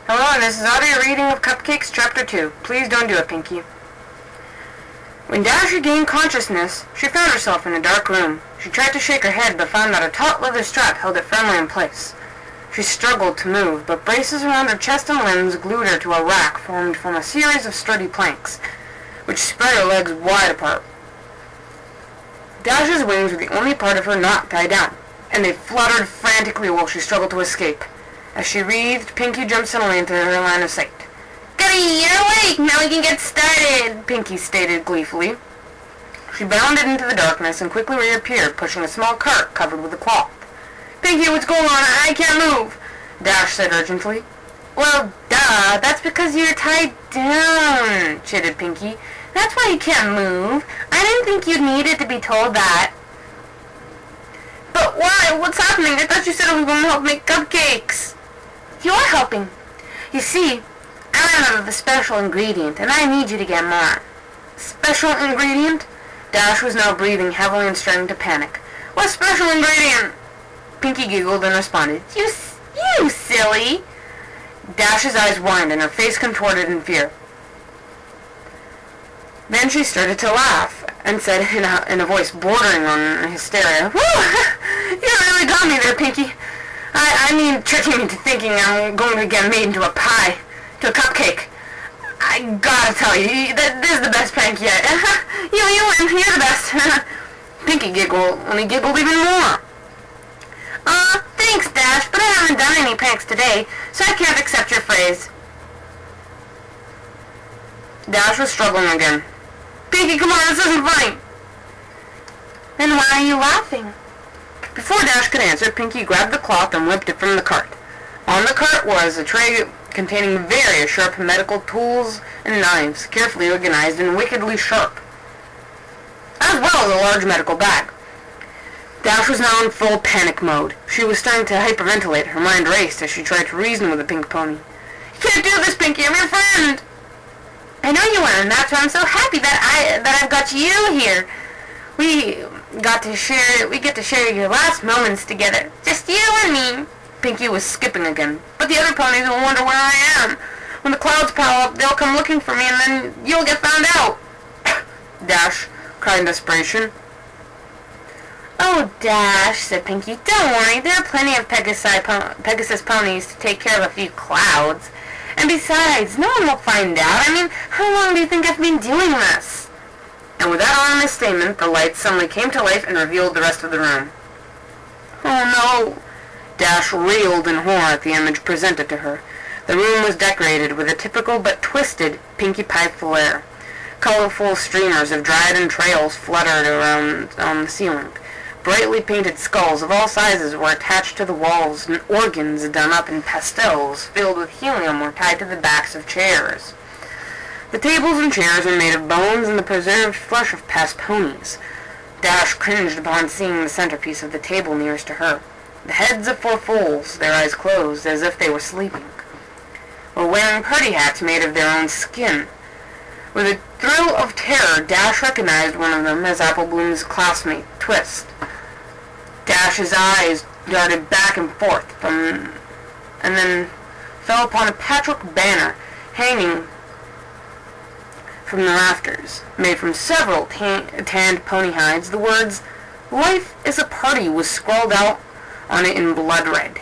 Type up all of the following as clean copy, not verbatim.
Hello, this is audio reading of Cupcakes, Chapter 2. Please don't do it, Pinky. When Dash regained consciousness, she found herself in a dark room. She tried to shake her head, but found that a taut leather strap held it firmly in place. She struggled to move, but braces around her chest and limbs glued her to a rack formed from a series of sturdy planks, which spread her legs wide apart. Dash's wings were the only part of her not tied down, and they fluttered frantically while she struggled to escape. As she wreathed, Pinky jumped suddenly into her line of sight. "Goody, you're awake! Now we can get started!" Pinky stated gleefully. She bounded into the darkness and quickly reappeared, pushing a small cart covered with a cloth. "Pinky, what's going on? I can't move!" Dash said urgently. "Well, duh, that's because you're tied down," chided Pinky. "That's why you can't move. I didn't think you needed to be told that." "But why? What's happening? I thought you said I was going to help make cupcakes." "You're helping. You see, I ran out of a special ingredient, and I need you to get more." "Special ingredient?" Dash was now breathing heavily and starting to panic. "What special ingredient?" Pinky giggled and responded, You silly!" Dash's eyes widened and her face contorted in fear. Then she started to laugh and said in a voice bordering on hysteria, "Whew! You really got me there, Pinky. I mean, tricking me into thinking I'm going to get made into a pie, to a cupcake. I gotta tell you, this is the best prank yet. You win, you're the best." Pinky giggled, and he giggled even more. Thanks, Dash, but I haven't done any pranks today, so I can't accept your phrase." Dash was struggling again. "Pinky, come on, this isn't funny." "Then why are you laughing?" Before Dash could answer, Pinky grabbed the cloth and whipped it from the cart. On the cart was a tray containing various sharp medical tools and knives, carefully organized and wickedly sharp, as well as a large medical bag. Dash was now in full panic mode. She was starting to hyperventilate. Her mind raced as she tried to reason with the pink pony. "You can't do this, Pinky. I'm your friend." "I know you are, and that's why I'm so happy that I've got you here. We get to share your last moments together. Just you and me." Pinky was skipping again. "But the other ponies will wonder where I am. When the clouds pile up, they'll come looking for me, and then you'll get found out." Dash cried in desperation. "Oh, Dash," said Pinky, "don't worry. There are plenty of Pegasus ponies to take care of a few clouds. And besides, no one will find out. I mean, how long do you think I've been doing this?" And with that ominous statement, the lights suddenly came to life and revealed the rest of the room. "Oh, no!" Dash reeled in horror at the image presented to her. The room was decorated with a typical but twisted Pinkie Pie flair. Colorful streamers of dried entrails fluttered around on the ceiling. Brightly painted skulls of all sizes were attached to the walls, and organs done up in pastels filled with helium were tied to the backs of chairs. The tables and chairs were made of bones and the preserved flesh of past ponies. Dash cringed upon seeing the centerpiece of the table nearest to her. The heads of 4 foals, their eyes closed as if they were sleeping, were wearing party hats made of their own skin. With a thrill of terror, Dash recognized one of them as Apple Bloom's classmate, Twist. Dash's eyes darted back and forth and then fell upon a patchwork banner hanging from the rafters. Made from several tanned pony hides, the words, "Life is a Party," was scrawled out on it in blood red.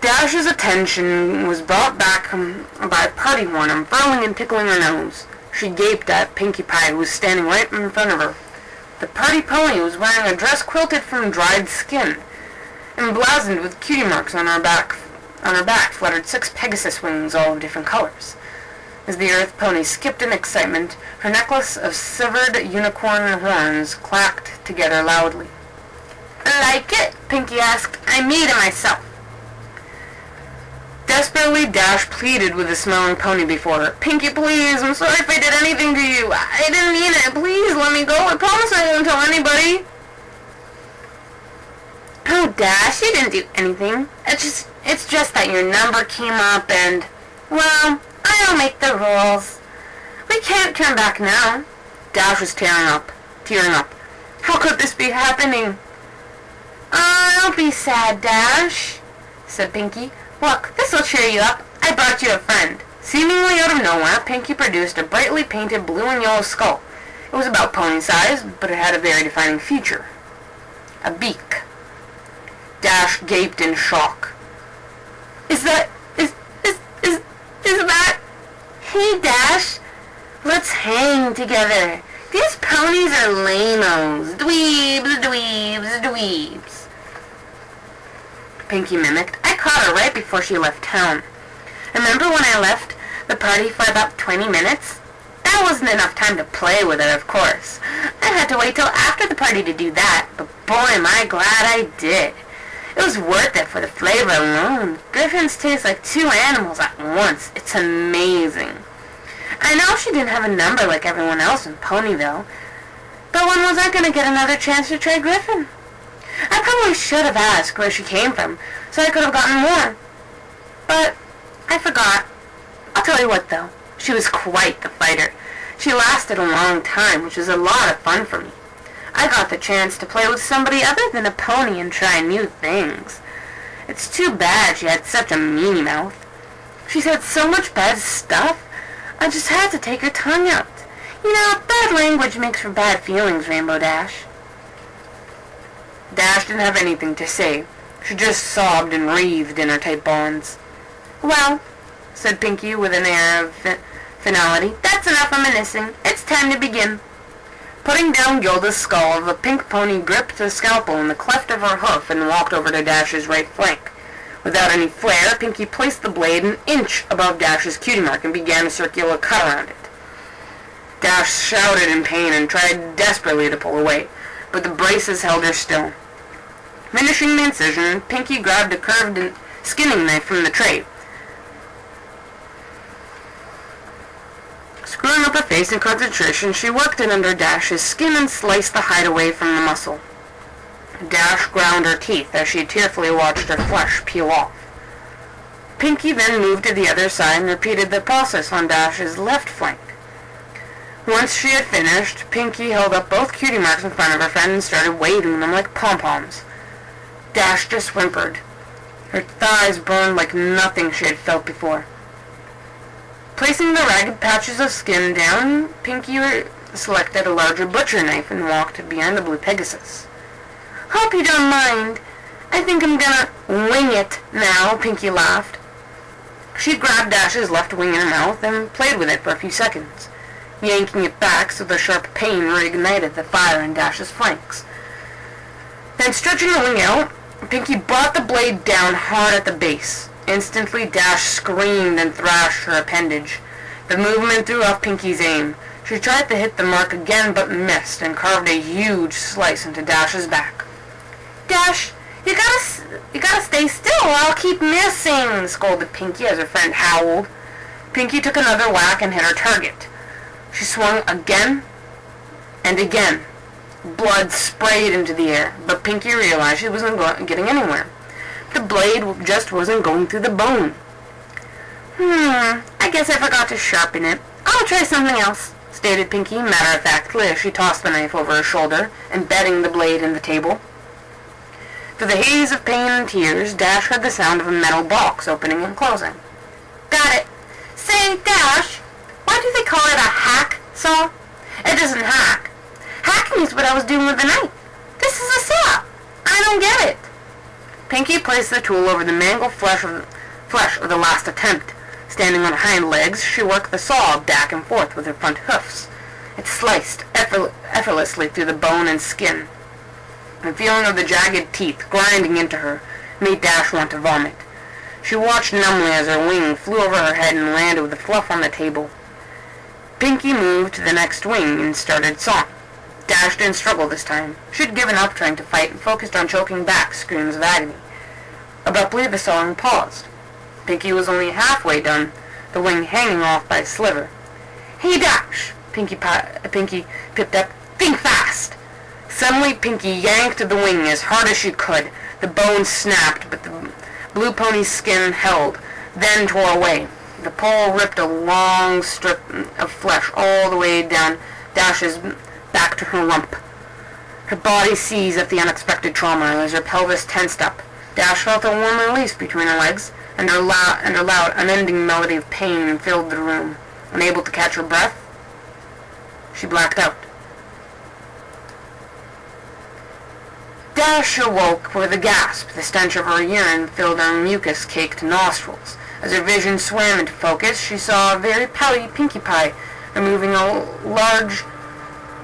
Dash's attention was brought back by a party horn unfurling and tickling her nose. She gaped at Pinkie Pie, who was standing right in front of her. The party pony was wearing a dress quilted from dried skin, emblazoned with cutie marks on her back. On her back fluttered 6 Pegasus wings, all of different colors. As the Earth pony skipped in excitement, her necklace of severed unicorn horns clacked together loudly. "Like it?" Pinkie asked. "I made it myself." Desperately, Dash pleaded with the smelling pony before her. "Pinkie, please, I'm sorry if I did anything to you. I didn't mean it. Please let me go. I promise I won't tell anybody." "Oh, Dash, you didn't do anything. It's just that your number came up and, well, I don't make the rules. We can't turn back now." Dash was tearing up. How could this be happening? "Don't be sad, Dash. said Pinky. "Look, this'll cheer you up. I brought you a friend." Seemingly out of nowhere, Pinky produced a brightly painted blue and yellow skull. It was about pony-sized, but it had a very defining feature. A beak. Dash gaped in shock. Is that... Hey, Dash, let's hang together. These ponies are lame-os. Dweebs. Pinky mimicked. I caught her right before she left town. Remember when I left the party for about 20 minutes? That wasn't enough time to play with her, of course. I had to wait till after the party to do that, but boy, am I glad I did. It was worth it for the flavor alone. Griffins taste like two animals at once. It's amazing. I know she didn't have a number like everyone else in Ponyville, but when was I going to get another chance to try Griffin? I probably should have asked where she came from, so I could have gotten more. But I forgot. I'll tell you what, though. She was quite the fighter. She lasted a long time, which was a lot of fun for me. I got the chance to play with somebody other than a pony and try new things. It's too bad she had such a meanie mouth. She said so much bad stuff, I just had to take her tongue out. You know, bad language makes for bad feelings, Rainbow Dash. Dash didn't have anything to say. She just sobbed and wreathed in her tight bonds. "Well," said Pinky with an air of finality, "that's enough reminiscing. It's time to begin." Putting down Gilda's skull, the pink pony gripped the scalpel in the cleft of her hoof and walked over to Dash's right flank. Without any flair, Pinky placed the blade an inch above Dash's cutie mark and began a circular cut around it. Dash shouted in pain and tried desperately to pull away, but the braces held her still. Finishing the incision, Pinky grabbed a curved skinning knife from the tray. Screwing up her face in concentration, she worked it under Dash's skin and sliced the hide away from the muscle. Dash ground her teeth as she tearfully watched her flesh peel off. Pinky then moved to the other side and repeated the process on Dash's left flank. Once she had finished, Pinky held up both cutie marks in front of her friend and started waving them like pom-poms. Dash just whimpered. Her thighs burned like nothing she had felt before. Placing the ragged patches of skin down, Pinky selected a larger butcher knife and walked behind the blue Pegasus. "Hope you don't mind. I think I'm gonna wing it now," Pinky laughed. She grabbed Dash's left wing in her mouth and played with it for a few seconds, yanking it back so the sharp pain reignited the fire in Dash's flanks. Then stretching the wing out, Pinky brought the blade down hard at the base. Instantly, Dash screamed and thrashed her appendage. The movement threw off Pinky's aim. She tried to hit the mark again but missed and carved a huge slice into Dash's back. "Dash, you gotta stay still or I'll keep missing," scolded Pinky as her friend howled. Pinky took another whack and hit her target. She swung again and again. Blood sprayed into the air, but Pinky realized she wasn't getting anywhere. The blade just wasn't going through the bone. I guess I forgot to sharpen it. I'll try something else," stated Pinky matter-of-factly as she tossed the knife over her shoulder, embedding the blade in the table. Through the haze of pain and tears, Dash heard the sound of a metal box opening and closing. "Got it. Say, Dash, why do they call it a hack saw? It doesn't hack. Hacking is what I was doing with the knife. This is a saw. I don't get it." Pinky placed the tool over the mangled flesh of the last attempt. Standing on her hind legs, she worked the saw back and forth with her front hoofs. It sliced effortlessly through the bone and skin. The feeling of the jagged teeth grinding into her made Dash want to vomit. She watched numbly as her wing flew over her head and landed with the fluff on the table. Pinky moved to the next wing and started sawing. Dash didn't struggle this time. She had given up trying to fight and focused on choking back screams of agony. Abruptly, the sawing paused. Pinky was only halfway done, the wing hanging off by a sliver. "Hey, Dash!" Pinky pipped up. "Think fast!" Suddenly, Pinky yanked the wing as hard as she could. The bone snapped, but the blue pony's skin held, then tore away. The pole ripped a long strip of flesh all the way down Dash's back to her rump. Her body seized at the unexpected trauma as her pelvis tensed up. Dash felt a warm release between her legs, and her loud, unending melody of pain filled the room. Unable to catch her breath, she blacked out. Dash awoke with a gasp. The stench of her urine filled her mucus-caked nostrils. As her vision swam into focus, she saw a very pouty Pinkie Pie removing a large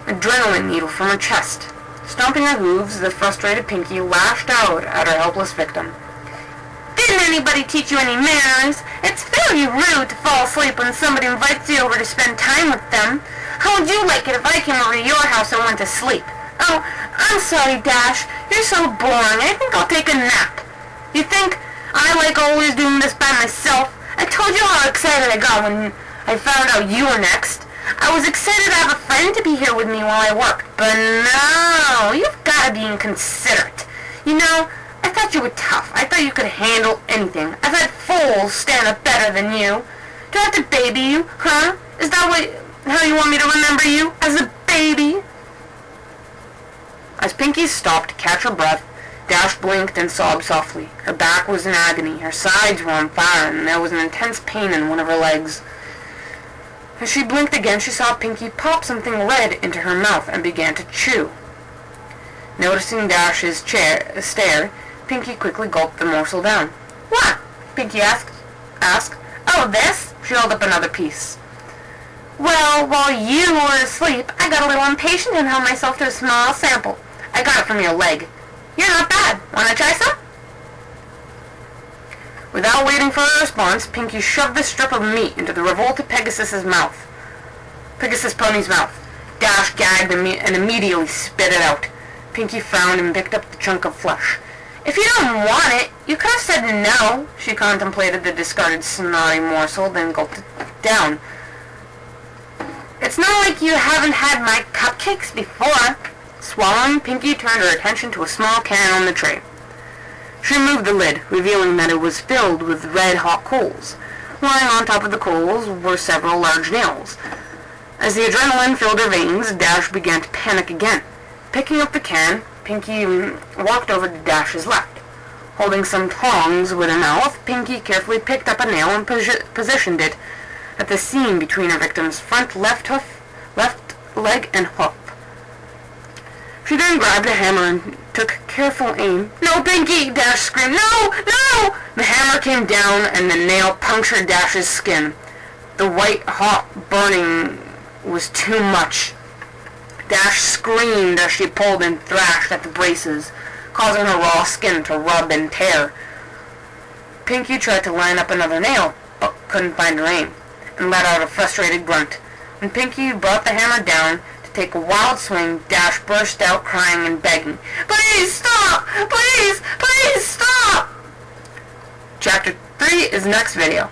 adrenaline needle from her chest. Stomping her hooves, the frustrated Pinkie lashed out at her helpless victim. "Didn't anybody teach you any manners? It's very rude to fall asleep when somebody invites you over to spend time with them. How would you like it if I came over to your house and went to sleep? Oh, I'm sorry, Dash. You're so boring. I think I'll take a nap. You think I like always doing this by myself? I told you how excited I got when I found out you were next. I was excited to have a friend to be here with me while I worked, but no, you've got to be inconsiderate. You know, I thought you were tough. I thought you could handle anything. I've had fools stand up better than you. Do I have to baby you, huh? Is that how you want me to remember you? As a baby?" As Pinkie stopped to catch her breath, Dash blinked and sobbed softly. Her back was in agony, her sides were on fire, and there was an intense pain in one of her legs. As she blinked again, she saw Pinkie pop something red into her mouth and began to chew. Noticing Dash's stare, Pinkie quickly gulped the morsel down. "What?" Pinkie asked. "Oh, this?" She held up another piece. "Well, while you were asleep, I got a little impatient and held myself to a small sample. I got it from your leg. You're not bad. Want to try some?" Without waiting for a response, Pinkie shoved the strip of meat into the revolted Pegasus pony's mouth. Dash gagged and immediately spit it out. Pinkie frowned and picked up the chunk of flesh. "If you don't want it, you could have said no." She contemplated the discarded snotty morsel, then gulped it down. "It's not like you haven't had my cupcakes before." Swallowing, Pinkie turned her attention to a small can on the tray. She removed the lid, revealing that it was filled with red-hot coals. Lying on top of the coals were several large nails. As the adrenaline filled her veins, Dash began to panic again. Picking up the can, Pinkie walked over to Dash's left. Holding some tongs with her mouth, Pinkie carefully picked up a nail and positioned it at the seam between her victim's front left leg and hoof. She then grabbed a hammer and took careful aim. "No, Pinkie!" Dash screamed. "No! No!" The hammer came down and the nail punctured Dash's skin. The white hot burning was too much. Dash screamed as she pulled and thrashed at the braces, causing her raw skin to rub and tear. Pinkie tried to line up another nail, but couldn't find her aim, and let out a frustrated grunt. When Pinkie brought the hammer down to take a wild swing, Dash burst out crying and begging, "Please stop! Please! Please stop!" Chapter 3 is next video.